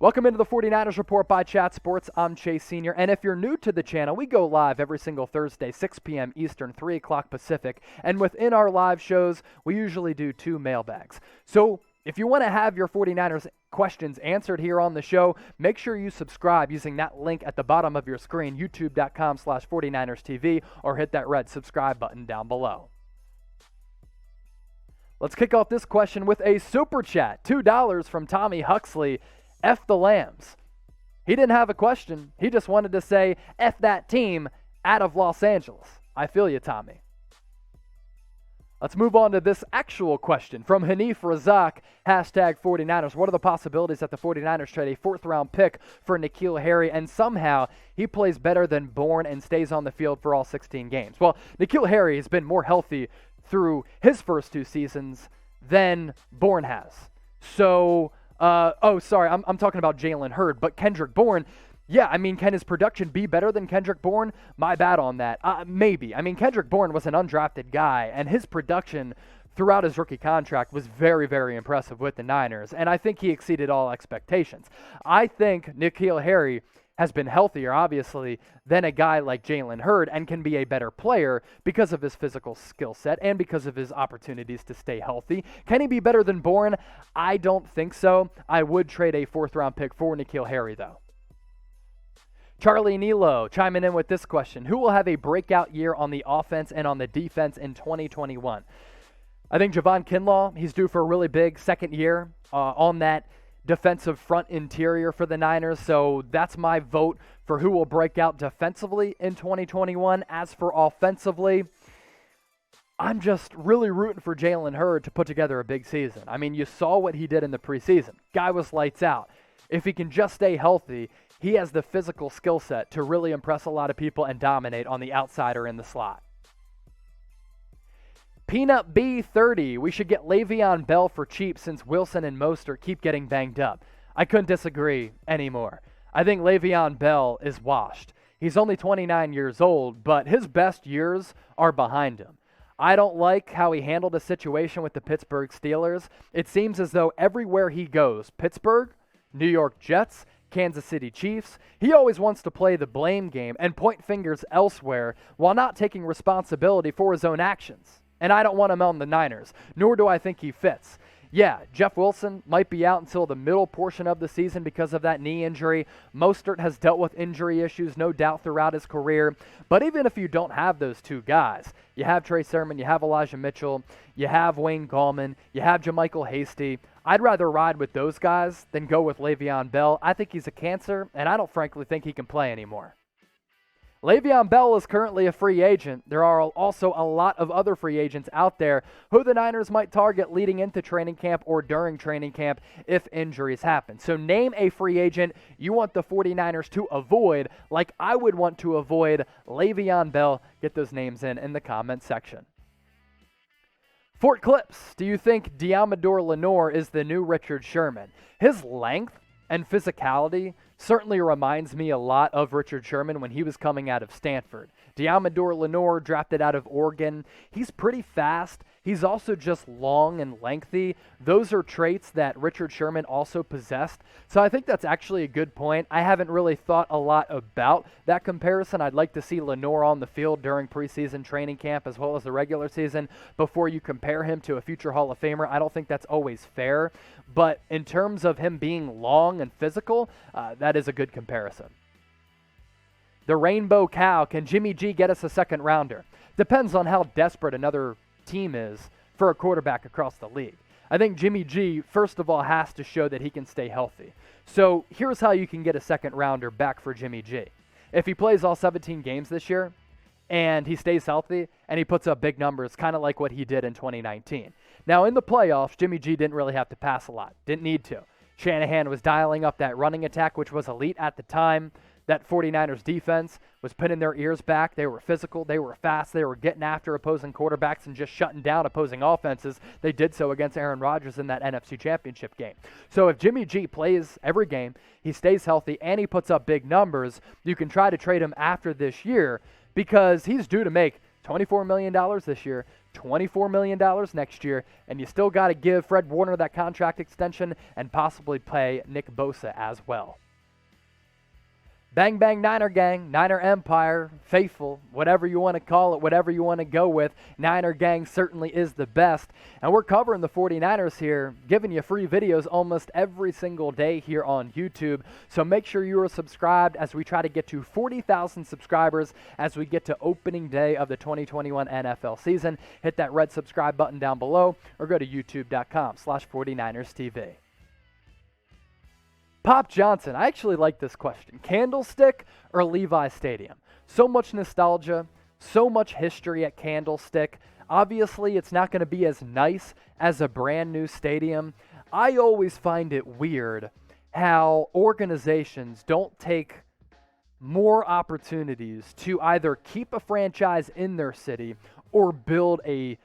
Welcome into the 49ers Report by Chat Sports. I'm Chase Sr. And if you're new to the channel, we go live every single Thursday, 6 p.m. Eastern, 3 o'clock Pacific. And within our live shows, we usually do 2 mailbags. So if you want to have your 49ers questions answered here on the show, make sure you subscribe using that link at the bottom of your screen, youtube.com/49erstv, or hit that red subscribe button down below. Let's kick off this question with a super chat, $2 from Tommy Huxley. F the Lambs. He didn't have a question. He just wanted to say, F that team out of Los Angeles. I feel you, Tommy. Let's move on to this actual question from Hanif Razak, #49ers. What are the possibilities that the 49ers trade a 4th-round pick for NKeal Harry and somehow he plays better than Bourne and stays on the field for all 16 games? Well, NKeal Harry has been more healthy through his first 2 seasons than Bourne has. So... I'm talking about Jalen Hurd, but Kendrick Bourne, yeah, I mean, can his production be better than Kendrick Bourne? My bad on that. Maybe. I mean, Kendrick Bourne was an undrafted guy, and his production throughout his rookie contract was very, very impressive with the Niners, and I think he exceeded all expectations. I think NKeal Harry has been healthier, obviously, than a guy like Jalen Hurd and can be a better player because of his physical skill set and because of his opportunities to stay healthy. Can he be better than Bourne? I don't think so. I would trade a 4th-round pick for NKeal Harry, though. Charlie Nilo chiming in with this question. Who will have a breakout year on the offense and on the defense in 2021? I think Javon Kinlaw, he's due for a really big second year on that defensive front interior for the Niners, so that's my vote for who will break out defensively in 2021. As for offensively, I'm just really rooting for Jalen Hurd to put together a big season. I mean, you saw what he did in the preseason. Guy was lights out. If he can just stay healthy, he has the physical skill set to really impress a lot of people and dominate on the outside or in the slot. Peanut B30, we should get LeVeon Bell for cheap since Wilson and Mostert keep getting banged up. I couldn't disagree anymore. I think LeVeon Bell is washed. He's only 29 years old, but his best years are behind him. I don't like how he handled a situation with the Pittsburgh Steelers. It seems as though everywhere he goes, Pittsburgh, New York Jets, Kansas City Chiefs, he always wants to play the blame game and point fingers elsewhere while not taking responsibility for his own actions. And I don't want him on the Niners, nor do I think he fits. Yeah, Jeff Wilson might be out until the middle portion of the season because of that knee injury. Mostert has dealt with injury issues, no doubt, throughout his career. But even if you don't have those 2 guys, you have Trey Sermon, you have Elijah Mitchell, you have Wayne Gallman, you have JaMychal Hasty. I'd rather ride with those guys than go with LeVeon Bell. I think he's a cancer, and I don't frankly think he can play anymore. LeVeon Bell is currently a free agent. There are also a lot of other free agents out there who the Niners might target leading into training camp or during training camp if injuries happen. So name a free agent you want the 49ers to avoid, like I would want to avoid LeVeon Bell. Get those names in the comment section. Fort Clips, do you think Deommodore Lenoir is the new Richard Sherman? His length and physicality certainly reminds me a lot of Richard Sherman when he was coming out of Stanford. Deommodore Lenoir, drafted out of Oregon, he's pretty fast. He's also just long and lengthy. Those are traits that Richard Sherman also possessed. So I think that's actually a good point. I haven't really thought a lot about that comparison. I'd like to see Lenoir on the field during preseason training camp as well as the regular season before you compare him to a future Hall of Famer. I don't think that's always fair. But in terms of him being long and physical, that is a good comparison. The Rainbow Cow, can Jimmy G get us a second rounder? Depends on how desperate another team is for a quarterback across the league. I think Jimmy G, first of all, has to show that he can stay healthy. So here's how you can get a second rounder back for Jimmy G. If he plays all 17 games this year and he stays healthy and he puts up big numbers, kind of like what he did in 2019. Now, in the playoffs, Jimmy G didn't really have to pass a lot. Didn't need to. Shanahan was dialing up that running attack, which was elite at the time. That 49ers defense was pinning their ears back. They were physical. They were fast. They were getting after opposing quarterbacks and just shutting down opposing offenses. They did so against Aaron Rodgers in that NFC Championship game. So if Jimmy G plays every game, he stays healthy, and he puts up big numbers, you can try to trade him after this year because he's due to make $24 million this year, $24 million next year, and you still got to give Fred Warner that contract extension and possibly pay Nick Bosa as well. Bang, bang, Niner gang, Niner Empire, faithful, whatever you want to call it, whatever you want to go with. Niner gang certainly is the best. And we're covering the 49ers here, giving you free videos almost every single day here on YouTube. So make sure you are subscribed as we try to get to 40,000 subscribers as we get to opening day of the 2021 NFL season. Hit that red subscribe button down below or go to youtube.com/49erstv. Pop Johnson, I actually like this question. Candlestick or Levi Stadium? So much nostalgia, so much history at Candlestick. Obviously, it's not going to be as nice as a brand new stadium. I always find it weird how organizations don't take more opportunities to either keep a franchise in their city or build a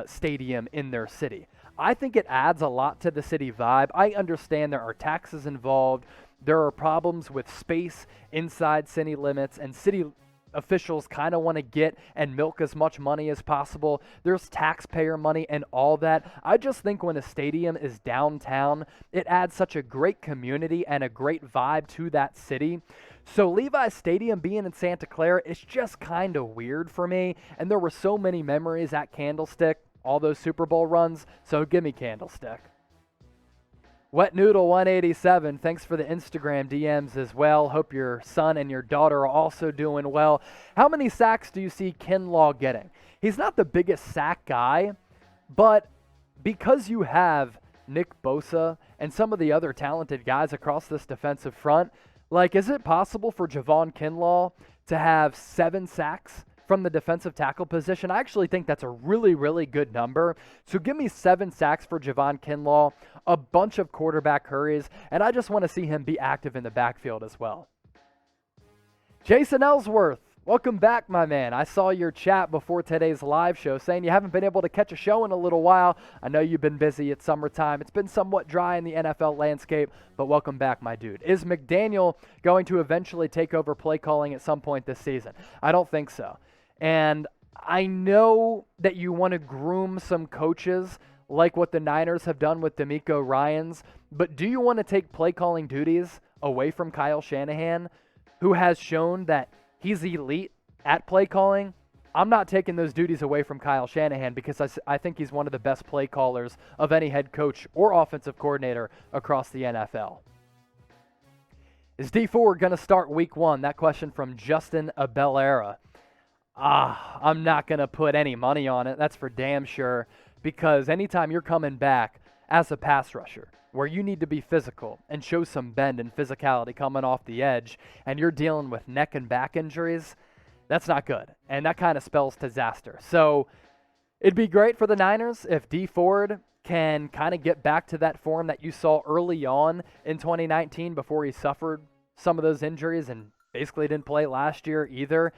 stadium in their city. I think it adds a lot to the city vibe. I understand there are taxes involved. There are problems with space inside city limits, and city officials kind of want to get and milk as much money as possible. There's taxpayer money and all that. I just think when a stadium is downtown, it adds such a great community and a great vibe to that city. So Levi Stadium being in Santa Clara is just kind of weird for me, and there were so many memories at Candlestick. All those Super Bowl runs, so give me Candlestick. Wet Noodle 187, thanks for the Instagram DMs as well. Hope your son and your daughter are also doing well. How many sacks do you see Kinlaw getting? He's not the biggest sack guy, but because you have Nick Bosa and some of the other talented guys across this defensive front, like, is it possible for Javon Kinlaw to have 7 sacks from the defensive tackle position? I actually think that's a really, really good number. So give me 7 sacks for Javon Kinlaw, a bunch of quarterback hurries, and I just want to see him be active in the backfield as well. Jason Ellsworth, welcome back, my man. I saw your chat before today's live show saying you haven't been able to catch a show in a little while. I know you've been busy. It's summertime. It's been somewhat dry in the NFL landscape, but welcome back, my dude. Is McDaniel going to eventually take over play calling at some point this season? I don't think so. And I know that you want to groom some coaches like what the Niners have done with DeMeco Ryans, but do you want to take play calling duties away from Kyle Shanahan, who has shown that he's elite at play calling? I'm not taking those duties away from Kyle Shanahan because I think he's one of the best play callers of any head coach or offensive coordinator across the NFL. Is Dee Ford going to start week 1? That question from Justin Abellera. I'm not going to put any money on it. That's for damn sure, because anytime you're coming back as a pass rusher where you need to be physical and show some bend and physicality coming off the edge and you're dealing with neck and back injuries, that's not good. And that kind of spells disaster. So it'd be great for the Niners if Dee Ford can kind of get back to that form that you saw early on in 2019 before he suffered some of those injuries and basically didn't play last year either.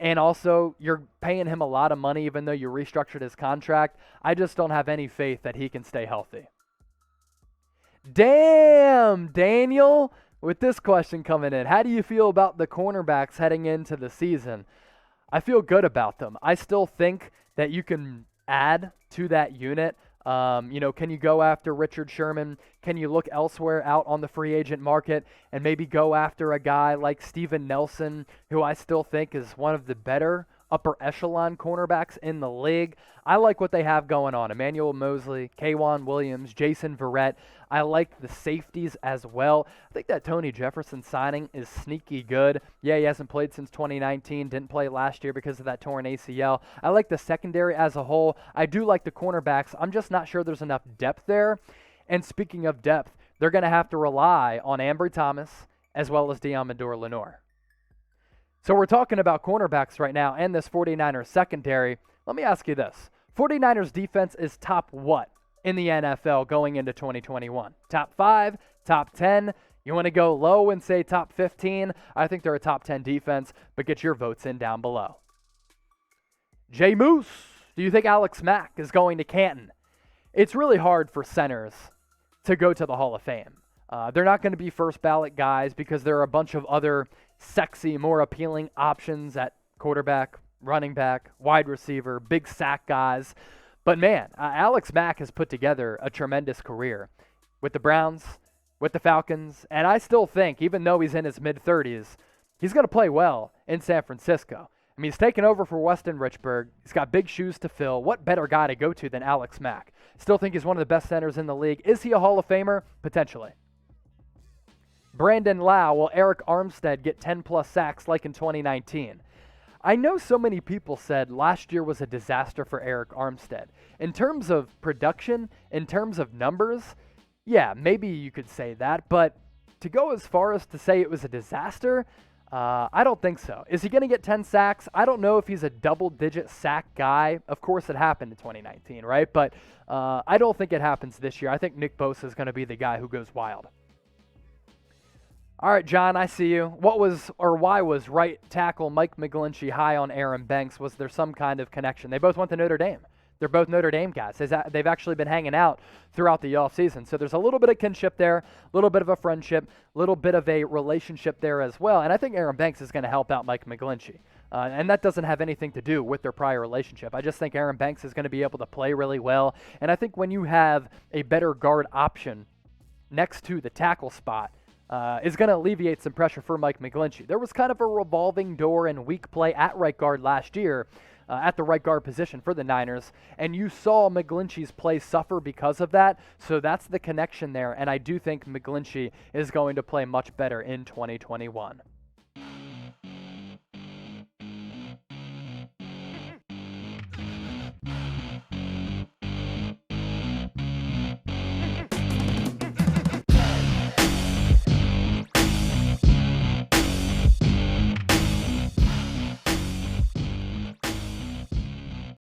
And also, you're paying him a lot of money even though you restructured his contract. I just don't have any faith that he can stay healthy. Damn, Daniel, with this question coming in. How do you feel about the cornerbacks heading into the season? I feel good about them. I still think that you can add to that unit. Can you go after Richard Sherman? Can you look elsewhere out on the free agent market and maybe go after a guy like Steven Nelson, who I still think is one of the better upper echelon cornerbacks in the league? I like what they have going on. Emmanuel Mosley, K'Wan Williams, Jason Verrett. I like the safeties as well. I think that Tony Jefferson signing is sneaky good. Yeah, he hasn't played since 2019. Didn't play last year because of that torn ACL. I like the secondary as a whole. I do like the cornerbacks. I'm just not sure there's enough depth there. And speaking of depth, they're going to have to rely on Ambry Thomas as well as Deommodore Lenoir. So we're talking about cornerbacks right now and this 49ers secondary. Let me ask you this. 49ers defense is top what in the NFL going into 2021? Top 5, top 10? You want to go low and say top 15? I think they're a top 10 defense, but get your votes in down below. Jay Moose, do you think Alex Mack is going to Canton? It's really hard for centers to go to the Hall of Fame. They're not going to be first ballot guys because there are a bunch of other sexy, more appealing options at quarterback, running back, wide receiver, big sack guys. But man, Alex Mack has put together a tremendous career with the Browns, with the Falcons, and I still think, even though he's in his mid-30s, he's going to play well in San Francisco. I mean, he's taken over for Weston Richburg. He's got big shoes to fill. What better guy to go to than Alex Mack? Still think he's one of the best centers in the league. Is he a Hall of Famer? Potentially. Brandon Lau, will Arik Armstead get 10-plus sacks like in 2019? I know so many people said last year was a disaster for Arik Armstead. In terms of production, in terms of numbers, yeah, maybe you could say that. But to go as far as to say it was a disaster, I don't think so. Is he going to get 10 sacks? I don't know if he's a double-digit sack guy. Of course, it happened in 2019, right? But I don't think it happens this year. I think Nick Bosa is going to be the guy who goes wild. All right, John, I see you. Why was right tackle Mike McGlinchey high on Aaron Banks? Was there some kind of connection? They both went to Notre Dame. They're both Notre Dame guys. They've actually been hanging out throughout the offseason. So there's a little bit of kinship there, a little bit of a friendship, a little bit of a relationship there as well. And I think Aaron Banks is going to help out Mike McGlinchey. And that doesn't have anything to do with their prior relationship. I just think Aaron Banks is going to be able to play really well. And I think when you have a better guard option next to the tackle spot, is going to alleviate some pressure for Mike McGlinchey. There was kind of a revolving door and weak play at right guard last year, at the right guard position for the Niners, and you saw McGlinchey's play suffer because of that, so that's the connection there, and I do think McGlinchey is going to play much better in 2021.